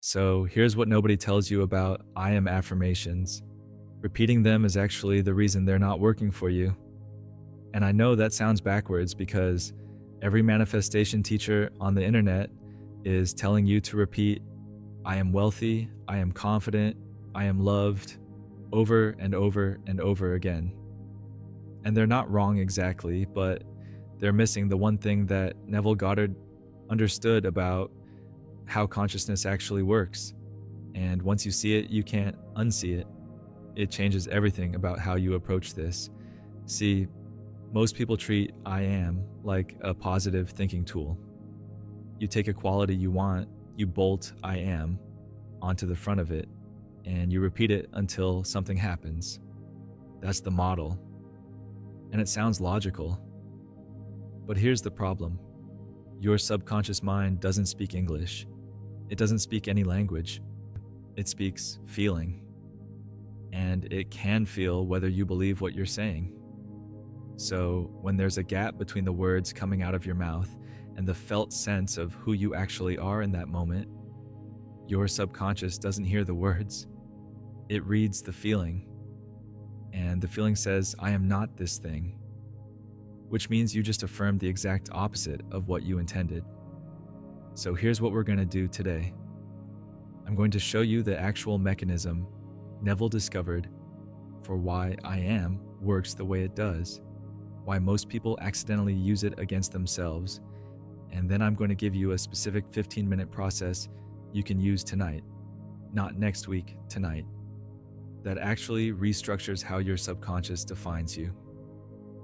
So here's what nobody tells you about I am affirmations. Repeating them is actually the reason they're not working for you. And I know that sounds backwards because every manifestation teacher on the internet is telling you to repeat, I am wealthy, I am confident, I am loved, over and over and over again. And they're not wrong exactly, but they're missing the one thing that Neville Goddard understood about how consciousness actually works. And once you see it, you can't unsee it. It changes everything about how you approach this. See, most people treat I am like a positive thinking tool. You take a quality you want, you bolt I am onto the front of it, and you repeat it until something happens. That's the model. And it sounds logical. But here's the problem. Your subconscious mind doesn't speak English. It doesn't speak any language. It speaks feeling. And it can feel whether you believe what you're saying. So when there's a gap between the words coming out of your mouth and the felt sense of who you actually are in that moment, your subconscious doesn't hear the words. It reads the feeling. And the feeling says, I am not this thing, which means you just affirmed the exact opposite of what you intended. So here's what we're going to do today. I'm going to show you the actual mechanism Neville discovered for why I am works the way it does, why most people accidentally use it against themselves, and then I'm going to give you a specific 15-minute process you can use tonight, not next week, tonight, that actually restructures how your subconscious defines you.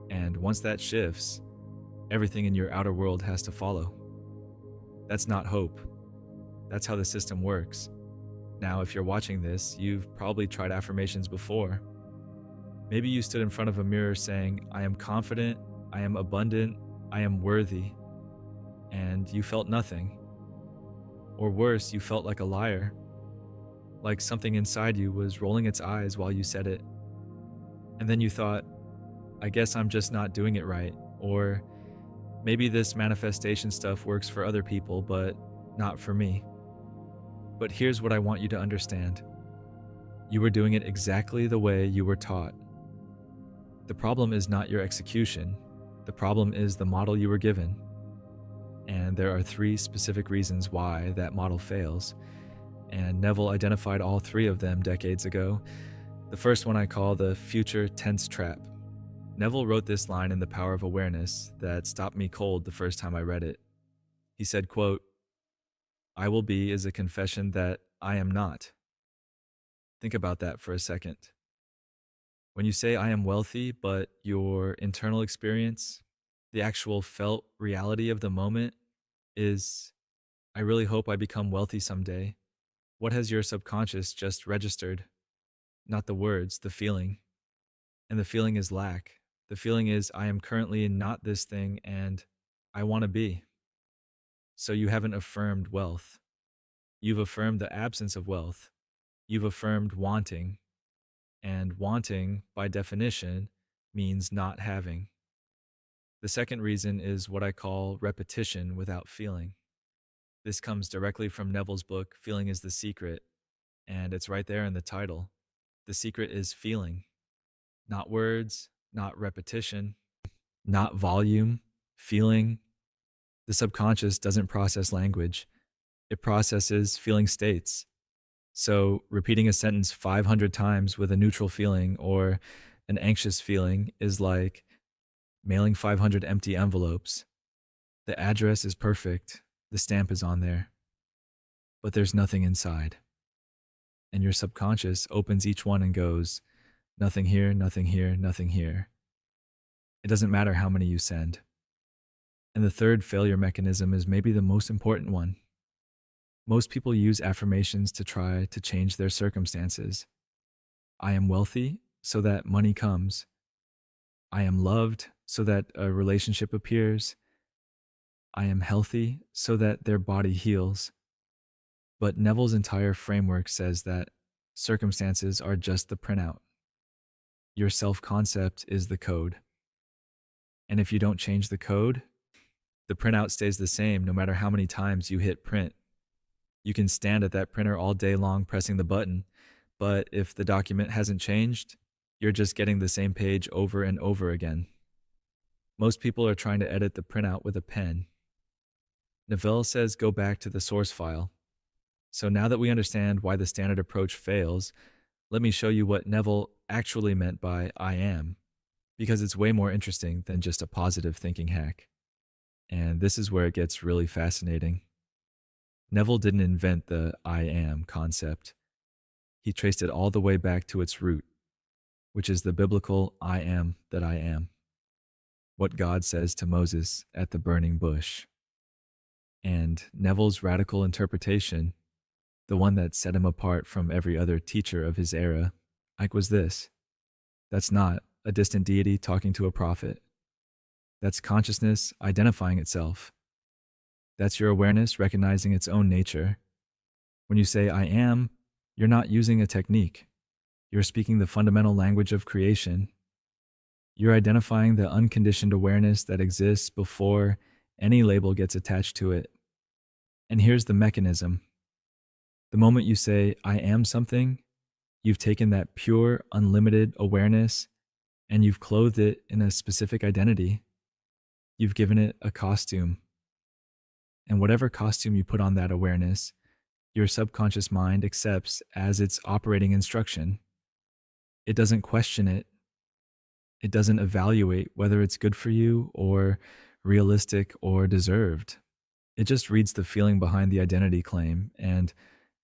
And once that shifts, everything in your outer world has to follow. That's not hope. That's how the system works. Now, if you're watching this, you've probably tried affirmations before. Maybe you stood in front of a mirror saying, I am confident, I am abundant, I am worthy, and you felt nothing. Or worse, you felt like a liar, like something inside you was rolling its eyes while you said it. And then you thought, I guess I'm just not doing it right, or maybe this manifestation stuff works for other people, but not for me. But here's what I want you to understand. You were doing it exactly the way you were taught. The problem is not your execution. The problem is the model you were given. And there are 3 specific reasons why that model fails. And Neville identified all 3 of them decades ago. The first one I call the future tense trap. Neville wrote this line in The Power of Awareness that stopped me cold the first time I read it. He said, quote, I will be is a confession that I am not. Think about that for a second. When you say I am wealthy, but your internal experience, the actual felt reality of the moment is, I really hope I become wealthy someday. What has your subconscious just registered? Not the words, the feeling. And the feeling is lack. The feeling is, I am currently not this thing and I want to be. So you haven't affirmed wealth. You've affirmed the absence of wealth. You've affirmed wanting. And wanting, by definition, means not having. The second reason is what I call repetition without feeling. This comes directly from Neville's book, Feeling is the Secret, and it's right there in the title. The secret is feeling. Not words, not repetition, not volume, feeling. The subconscious doesn't process language. It processes feeling states. So repeating a sentence 500 times with a neutral feeling or an anxious feeling is like mailing 500 empty envelopes. The address is perfect. The stamp is on there. But there's nothing inside. And your subconscious opens each one and goes, nothing here, nothing here, nothing here. It doesn't matter how many you send. And the third failure mechanism is maybe the most important one. Most people use affirmations to try to change their circumstances. I am wealthy so that money comes. I am loved so that a relationship appears. I am healthy so that their body heals. But Neville's entire framework says that circumstances are just the printout. Your self-concept is the code. And if you don't change the code, the printout stays the same no matter how many times you hit print. You can stand at that printer all day long pressing the button, but if the document hasn't changed, you're just getting the same page over and over again. Most people are trying to edit the printout with a pen. Neville says go back to the source file. So now that we understand why the standard approach fails, let me show you what Neville actually meant by I am, because it's way more interesting than just a positive thinking hack. And this is where it gets really fascinating. Neville didn't invent the I am concept. He traced it all the way back to its root, which is the biblical I am that I am. What God says to Moses at the burning bush. And Neville's radical interpretation, the one that set him apart from every other teacher of his era, was this. That's not a distant deity talking to a prophet. That's consciousness identifying itself. That's your awareness recognizing its own nature. When you say I am, you're not using a technique. You're speaking the fundamental language of creation. You're identifying the unconditioned awareness that exists before any label gets attached to it. And here's the mechanism. The moment you say, I am something, you've taken that pure, unlimited awareness and you've clothed it in a specific identity. You've given it a costume. And whatever costume you put on that awareness, your subconscious mind accepts as its operating instruction. It doesn't question it. It doesn't evaluate whether it's good for you or realistic or deserved. It just reads the feeling behind the identity claim and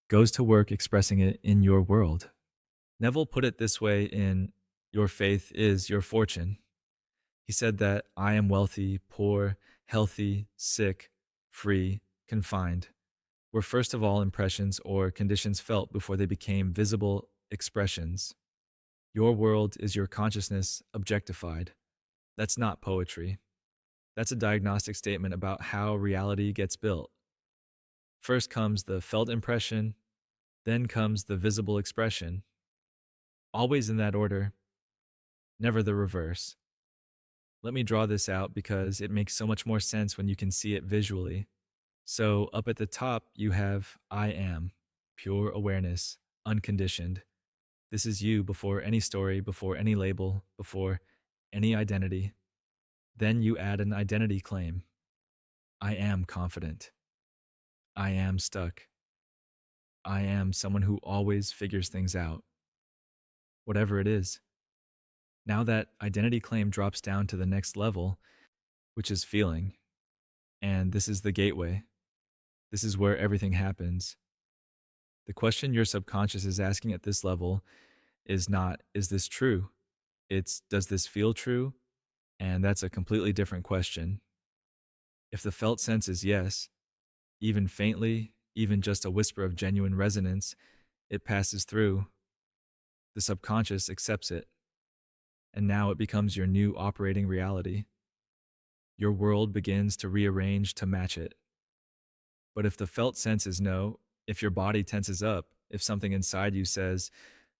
goes to work expressing it in your world. Neville put it this way in Your Faith is Your Fortune. He said that I am wealthy, poor, healthy, sick, free, confined, were first of all impressions or conditions felt before they became visible expressions. Your world is your consciousness objectified. That's not poetry. That's a diagnostic statement about how reality gets built. First comes the felt impression, then comes the visible expression. Always in that order, never the reverse. Let me draw this out because it makes so much more sense when you can see it visually. So up at the top, you have I am, pure awareness, unconditioned. This is you before any story, before any label, before any identity. Then you add an identity claim. I am confident. I am stuck. I am someone who always figures things out. Whatever it is. Now that identity claim drops down to the next level, which is feeling. And this is the gateway. This is where everything happens. The question your subconscious is asking at this level is not, is this true? It's, does this feel true? And that's a completely different question. If the felt sense is yes, even faintly, even just a whisper of genuine resonance, it passes through. The subconscious accepts it. And now it becomes your new operating reality. Your world begins to rearrange to match it. But if the felt sense is no, if your body tenses up, if something inside you says,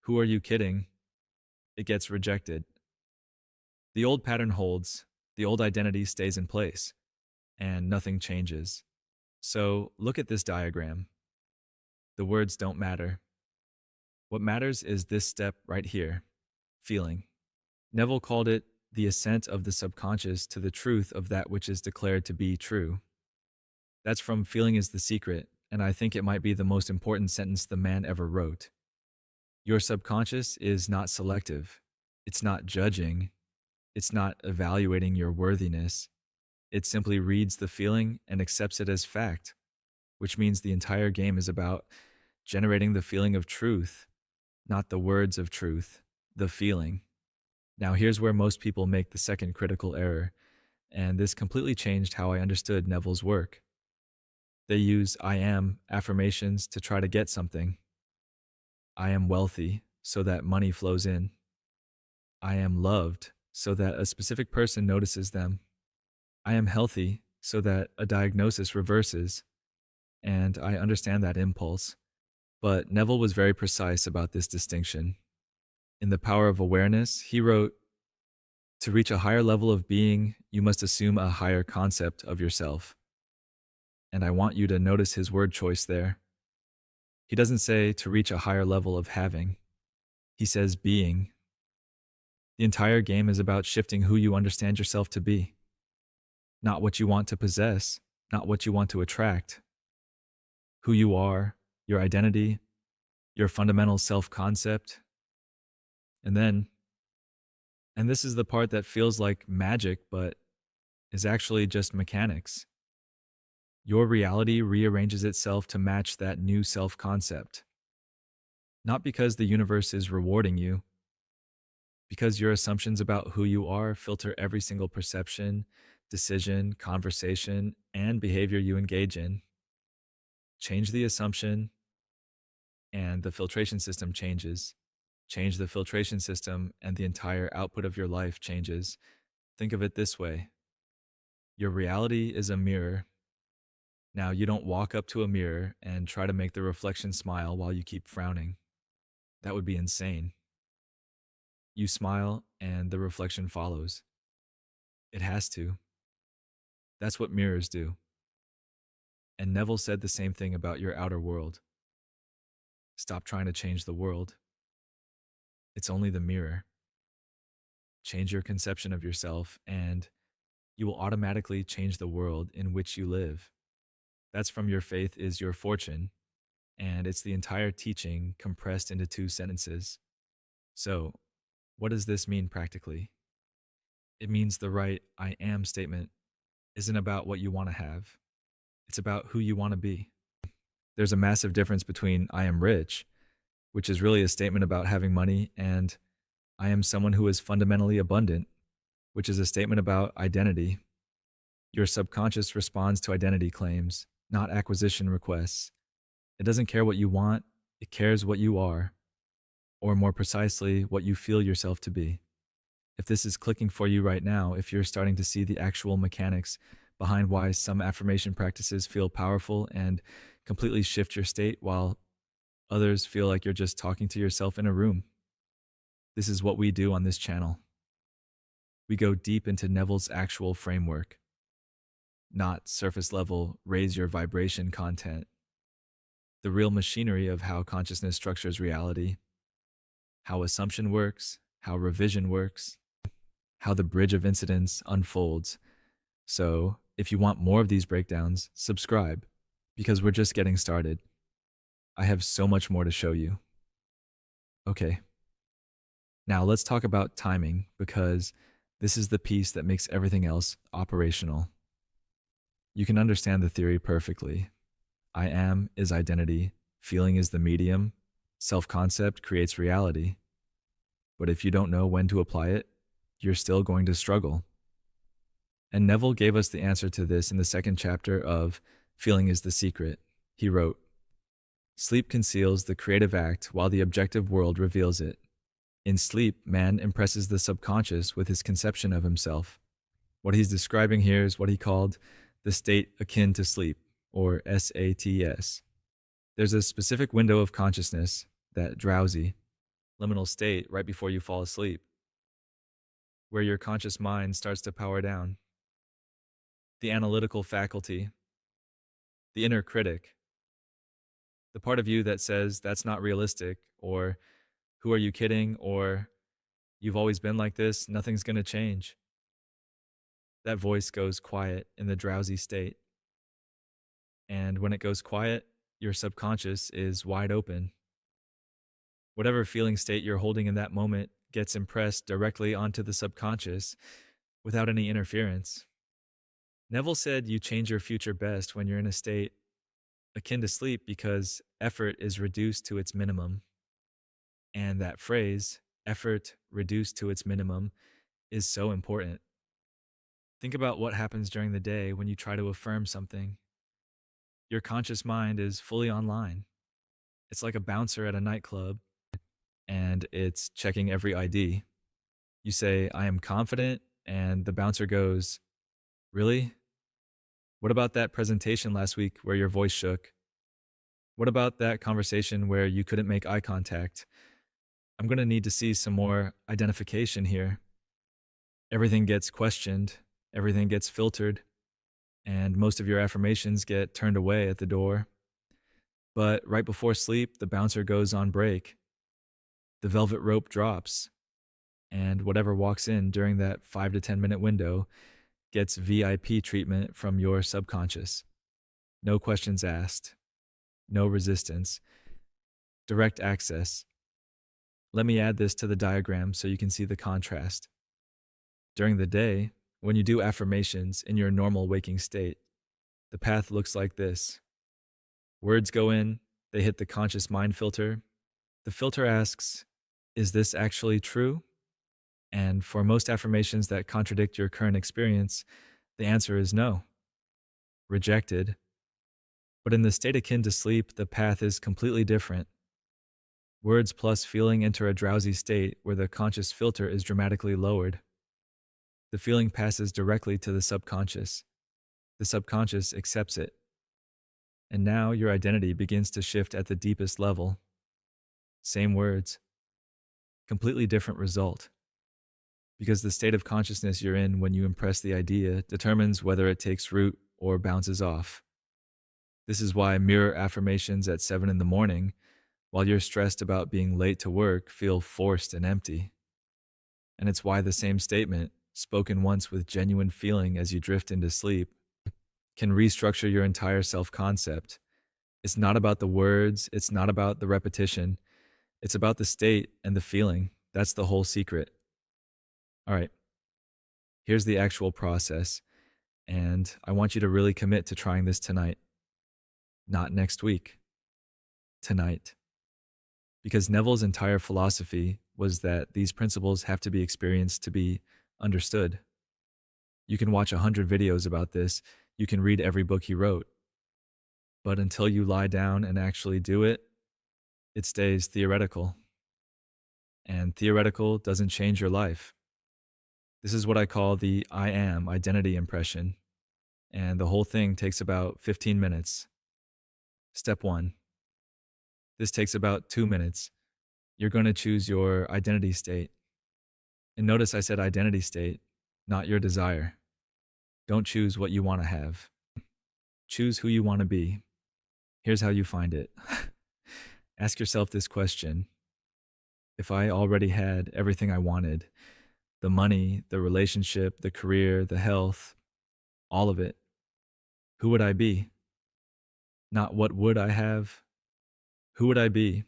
who are you kidding? It gets rejected. The old pattern holds, the old identity stays in place, and nothing changes. So look at this diagram. The words don't matter. What matters is this step right here, feeling. Neville called it the ascent of the subconscious to the truth of that which is declared to be true. That's from Feeling is the Secret, and I think it might be the most important sentence the man ever wrote. Your subconscious is not selective. It's not judging. It's not evaluating your worthiness. It simply reads the feeling and accepts it as fact, which means the entire game is about generating the feeling of truth, not the words of truth, the feeling. Now, here's where most people make the second critical error, and this completely changed how I understood Neville's work. They use I am affirmations to try to get something. I am wealthy so that money flows in. I am loved so that a specific person notices them. I am healthy so that a diagnosis reverses. And I understand that impulse. But Neville was very precise about this distinction. In The Power of Awareness, he wrote, to reach a higher level of being, you must assume a higher concept of yourself. And I want you to notice his word choice there. He doesn't say to reach a higher level of having, he says being. The entire game is about shifting who you understand yourself to be, not what you want to possess, not what you want to attract. Who you are, your identity, your fundamental self concept. And then, and this is the part that feels like magic, but is actually just mechanics. Your reality rearranges itself to match that new self concept. Not because the universe is rewarding you, because your assumptions about who you are filter every single perception, decision, conversation, and behavior you engage in. Change the assumption, and the filtration system changes. Change the filtration system, and the entire output of your life changes. Think of it this way: your reality is a mirror. Now, you don't walk up to a mirror and try to make the reflection smile while you keep frowning. That would be insane. You smile, and the reflection follows. It has to. That's what mirrors do. And Neville said the same thing about your outer world. Stop trying to change the world. It's only the mirror. Change your conception of yourself, and you will automatically change the world in which you live. That's from Your Faith is Your Fortune, and it's the entire teaching compressed into 2 sentences. So, what does this mean practically? It means the right I am statement isn't about what you want to have. It's about who you want to be. There's a massive difference between I am rich, which is really a statement about having money, and I am someone who is fundamentally abundant, which is a statement about identity. Your subconscious responds to identity claims, not acquisition requests. It doesn't care what you want, it cares what you are, or more precisely, what you feel yourself to be. If this is clicking for you right now, if you're starting to see the actual mechanics behind why some affirmation practices feel powerful and completely shift your state while others feel like you're just talking to yourself in a room. This is what we do on this channel. We go deep into Neville's actual framework, not surface level, raise your vibration content. The real machinery of how consciousness structures reality, how assumption works, how revision works, how the bridge of incidents unfolds. So, if you want more of these breakdowns, subscribe, because we're just getting started. I have so much more to show you. Okay. Now let's talk about timing, because this is the piece that makes everything else operational. You can understand the theory perfectly. I am is identity, feeling is the medium, self-concept creates reality. But if you don't know when to apply it, you're still going to struggle. And Neville gave us the answer to this in the 2nd chapter of Feeling is the Secret. He wrote, "Sleep conceals the creative act while the objective world reveals it. In sleep, man impresses the subconscious with his conception of himself." What he's describing here is what he called the state akin to sleep, or SATS. There's a specific window of consciousness, that drowsy, liminal state right before you fall asleep, where your conscious mind starts to power down. The analytical faculty, the inner critic, the part of you that says that's not realistic, or who are you kidding, or you've always been like this, nothing's going to change. That voice goes quiet in the drowsy state. And when it goes quiet, your subconscious is wide open. Whatever feeling state you're holding in that moment gets impressed directly onto the subconscious without any interference. Neville said you change your future best when you're in a state akin to sleep because effort is reduced to its minimum. And that phrase, effort reduced to its minimum, is so important. Think about what happens during the day when you try to affirm something. Your conscious mind is fully online. It's like a bouncer at a nightclub, and it's checking every ID. You say, "I am confident," and the bouncer goes, "Really? What about that presentation last week where your voice shook? What about that conversation where you couldn't make eye contact? I'm going to need to see some more identification here." Everything gets questioned, everything gets filtered, and most of your affirmations get turned away at the door. But right before sleep, the bouncer goes on break, the velvet rope drops, and whatever walks in during that 5 to 10 minute window gets VIP treatment from your subconscious. No questions asked, no resistance, direct access. Let me add this to the diagram so you can see the contrast. During the day, when you do affirmations in your normal waking state, the path looks like this. Words go in, they hit the conscious mind filter. The filter asks, is this actually true? And for most affirmations that contradict your current experience, the answer is no, rejected. But in the state akin to sleep, the path is completely different. Words plus feeling enter a drowsy state where the conscious filter is dramatically lowered. The feeling passes directly to the subconscious. The subconscious accepts it. And now your identity begins to shift at the deepest level. Same words, completely different result. Because the state of consciousness you're in when you impress the idea determines whether it takes root or bounces off. This is why mirror affirmations at 7 in the morning, while you're stressed about being late to work, feel forced and empty. And it's why the same statement, spoken once with genuine feeling as you drift into sleep, can restructure your entire self-concept. It's not about the words, it's not about the repetition, it's about the state and the feeling. That's the whole secret. All right, here's the actual process, and I want you to really commit to trying this tonight. Not next week. Tonight. Because Neville's entire philosophy was that these principles have to be experienced to be understood. You can watch 100 videos about this, you can read every book he wrote. But until you lie down and actually do it, it stays theoretical. And theoretical doesn't change your life. This is what I call the I am identity impression. And the whole thing takes about 15 minutes. Step 1. This takes about 2 minutes. You're going to choose your identity state. And notice I said identity state, not your desire. Don't choose what you want to have. Choose who you want to be. Here's how you find it. Ask yourself this question. If I already had everything I wanted, the money, the relationship, the career, the health, all of it, who would I be? Not what would I have? Who would I be?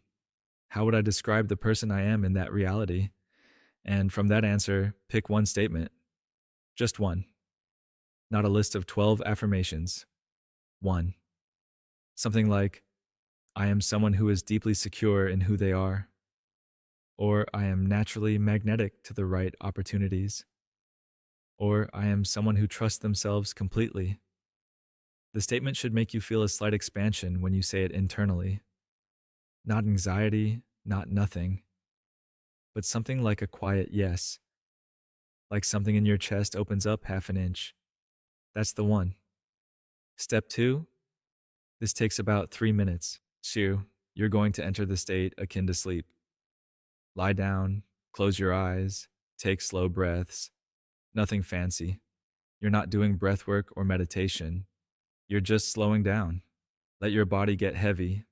How would I describe the person I am in that reality? And from that answer, pick one statement. Just one. Not a list of 12 affirmations. One. Something like, I am someone who is deeply secure in who they are. Or I am naturally magnetic to the right opportunities. Or I am someone who trusts themselves completely. The statement should make you feel a slight expansion when you say it internally. Not anxiety, not nothing, but something like a quiet yes. Like something in your chest opens up half an inch. That's the one. Step 2. This takes about 3 minutes. You're going to enter the state akin to sleep. Lie down, close your eyes, take slow breaths. Nothing fancy. You're not doing breath work or meditation. You're just slowing down. Let your body get heavy.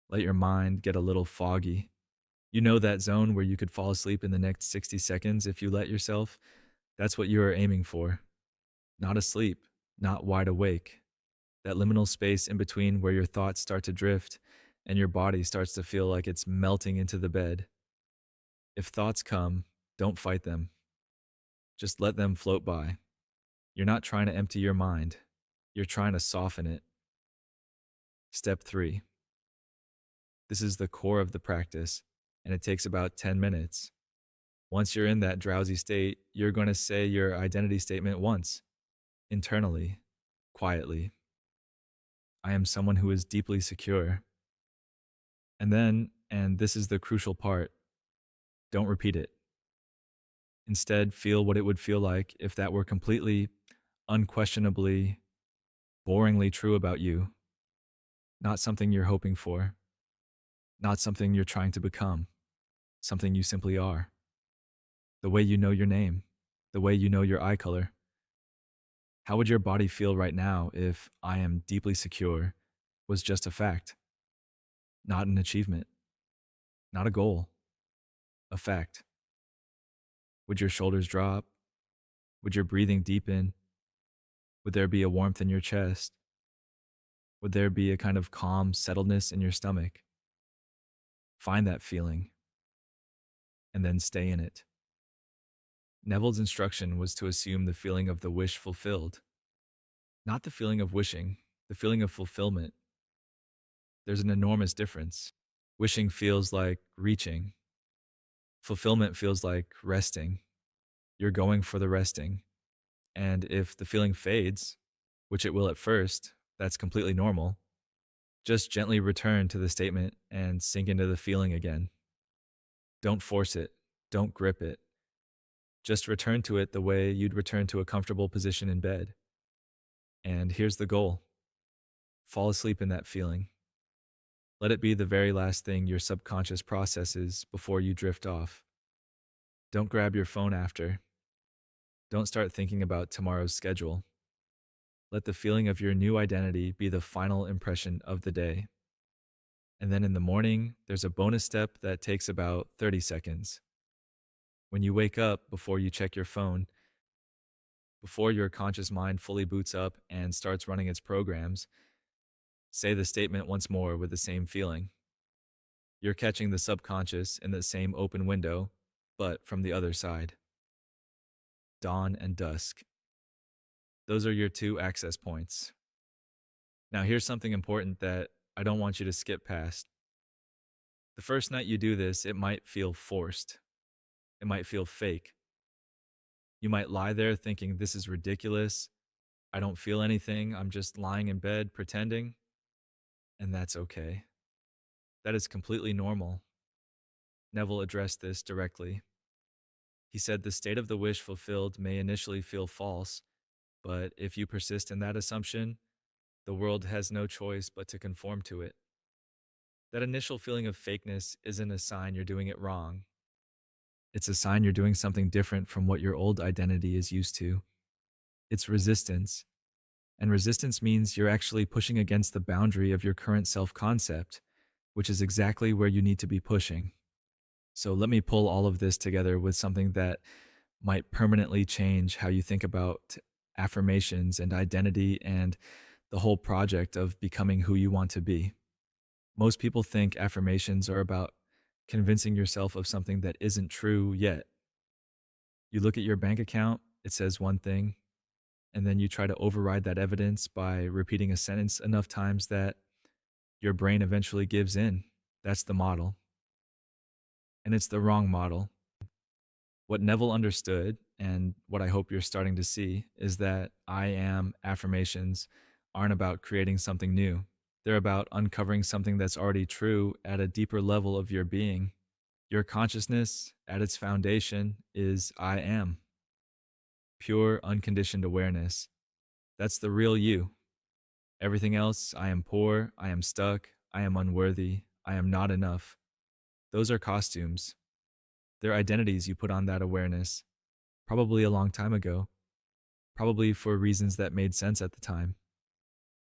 Let your mind get a little foggy. You know that zone where you could fall asleep in the next 60 seconds if you let yourself? That's what you are aiming for. Not asleep, not wide awake. That liminal space in between where your thoughts start to drift and your body starts to feel like it's melting into the bed. If thoughts come, don't fight them. Just let them float by. You're not trying to empty your mind. You're trying to soften it. Step 3. This is the core of the practice, and it takes about 10 minutes. Once you're in that drowsy state, you're going to say your identity statement once, internally, quietly. I am someone who is deeply secure. And then, and this is the crucial part, don't repeat it. Instead, feel what it would feel like if that were completely, unquestionably, boringly true about you. Not something you're hoping for. Not something you're trying to become. Something you simply are. The way you know your name. The way you know your eye color. How would your body feel right now if I am deeply secure was just a fact? not an achievement, not a goal, a fact. Would your shoulders drop? Would your breathing deepen? Would there be a warmth in your chest? Would there be a kind of calm settledness in your stomach? Find that feeling and then stay in it. Neville's instruction was to assume the feeling of the wish fulfilled, not the feeling of wishing, the feeling of fulfillment. There's an enormous difference. Wishing feels like reaching, fulfillment feels like resting. You're going for the resting. And if the feeling fades, which it will at first, that's completely normal. Just gently return to the statement and sink into the feeling again. Don't force it. Don't grip it. Just return to it the way you'd return to a comfortable position in bed. And here's the goal: fall asleep in that feeling. Let it be the very last thing your subconscious processes before you drift off. Don't grab your phone after. Don't start thinking about tomorrow's schedule. Let the feeling of your new identity be the final impression of the day. And then in the morning, there's a bonus step that takes about 30 seconds. When you wake up, before you check your phone, before your conscious mind fully boots up and starts running its programs, say the statement once more with the same feeling. You're catching the subconscious in the same open window, but from the other side. Dawn and dusk. Those are your two access points. Now, here's something important that I don't want you to skip past. The first night you do this, it might feel forced. It might feel fake. You might lie there thinking, this is ridiculous. I don't feel anything. I'm just lying in bed pretending. And that's okay. That is completely normal. Neville addressed this directly. He said the state of the wish fulfilled may initially feel false, but if you persist in that assumption, the world has no choice but to conform to it. That initial feeling of fakeness isn't a sign you're doing it wrong. It's a sign you're doing something different from what your old identity is used to. It's resistance. And resistance means you're actually pushing against the boundary of your current self-concept, which is exactly where you need to be pushing. So let me pull all of this together with something that might permanently change how you think about affirmations and identity and the whole project of becoming who you want to be. Most people think affirmations are about convincing yourself of something that isn't true yet. You look at your bank account, it says one thing, and then you try to override that evidence by repeating a sentence enough times that your brain eventually gives in. That's the model. And it's the wrong model. What Neville understood, and what I hope you're starting to see, is that I am affirmations aren't about creating something new. They're about uncovering something that's already true at a deeper level of your being. Your consciousness, at its foundation, is I am. Pure, unconditioned awareness. That's the real you. Everything else, I am poor, I am stuck, I am unworthy, I am not enough. Those are costumes. They're identities you put on that awareness, probably a long time ago, probably for reasons that made sense at the time.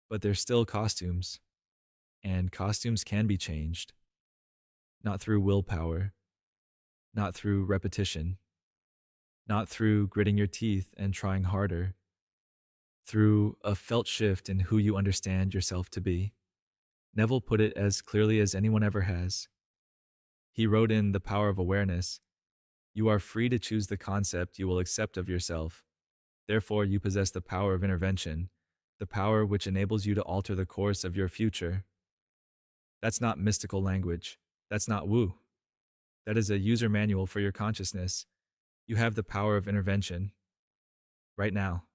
But they're still costumes, and costumes can be changed. Not through willpower, not through repetition, not through gritting your teeth and trying harder, through a felt shift in who you understand yourself to be. Neville put it as clearly as anyone ever has. He wrote in The Power of Awareness, "You are free to choose the concept you will accept of yourself. Therefore, you possess the power of intervention, the power which enables you to alter the course of your future." That's not mystical language. That's not woo. That is a user manual for your consciousness. You have the power of intervention. Right now.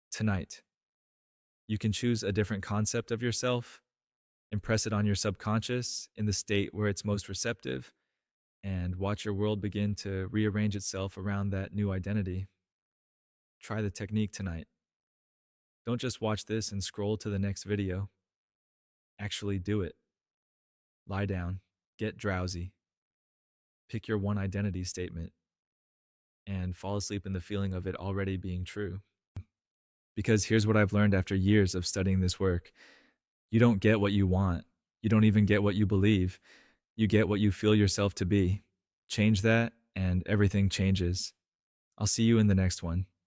Tonight. You can choose a different concept of yourself, impress it on your subconscious in the state where it's most receptive, and watch your world begin to rearrange itself around that new identity. Try the technique tonight. Don't just watch this and scroll to the next video. Actually do it. Lie down. Get drowsy. Pick your one identity statement and fall asleep in the feeling of it already being true. Because here's what I've learned after years of studying this work. You don't get what you want. You don't even get what you believe. You get what you feel yourself to be. Change that, and everything changes. I'll see you in the next one.